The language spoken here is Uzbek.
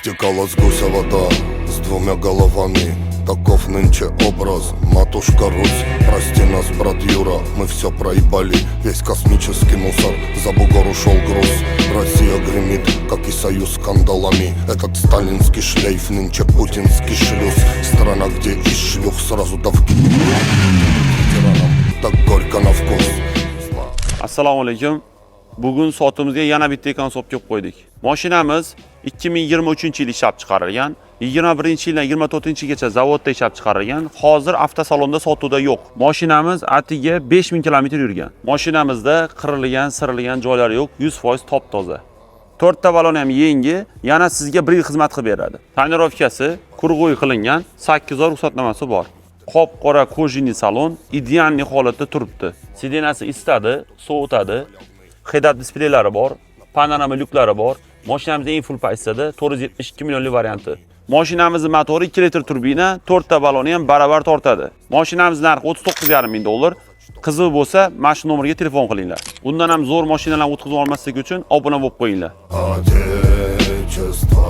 Стекала с гуся вода с двумя головами. Таков нынче образ, матушка Русь. Прости нас, брат Юра, мы все проебали. Весь космический мусор, за бугор ушел груз. Россия гремит, как и союз скандалами. Этот сталинский шлейф, нынче путинский шлюз. Страна, где из шлюх сразу давки. Ветеранам так горько на вкус. Assalomu alaykum. Bugun sotimizga yana bitta ekonsop kelib qo'ydik. Mashinamiz 2023-yil ishlab chiqarilgan, 21-yildan 24-yilgacha zavodda ishlab chiqarilgan. Hozir avtosalonda sotuvda yo'q. Mashinamiz atiga 5000 km yurgan. Mashinamizda qirilgan, sirilgan joylari yo'q, 100% top-toza. 4 ta balon ham yangi, yana sizga 1 yil xizmat qilib beradi. Tonirovkasi qurg'oy qilingan, 8 oy ruxsatnomasi bor. Qop-qora kojinli salon idealniy holatda turibdi. Sidenasi isitadi, sovutadi. Head-up displeylari bor, panorama lyuklari bor. Mashinamizning eng full pozitsiyada 472 millionlik varianti. Mashinamizning motori 2 litr turbina, 4 ta baloni ham baravar tortadi. Mashinamizning narxi 39,5 ming dollar. Qiziq bo'lsa, mana shu nomerga telefon qilinglar. Bundan ham zo'r mashinalarni o'tkazib olmaslik uchun obuna bo'lib qo'yinglar. Отечество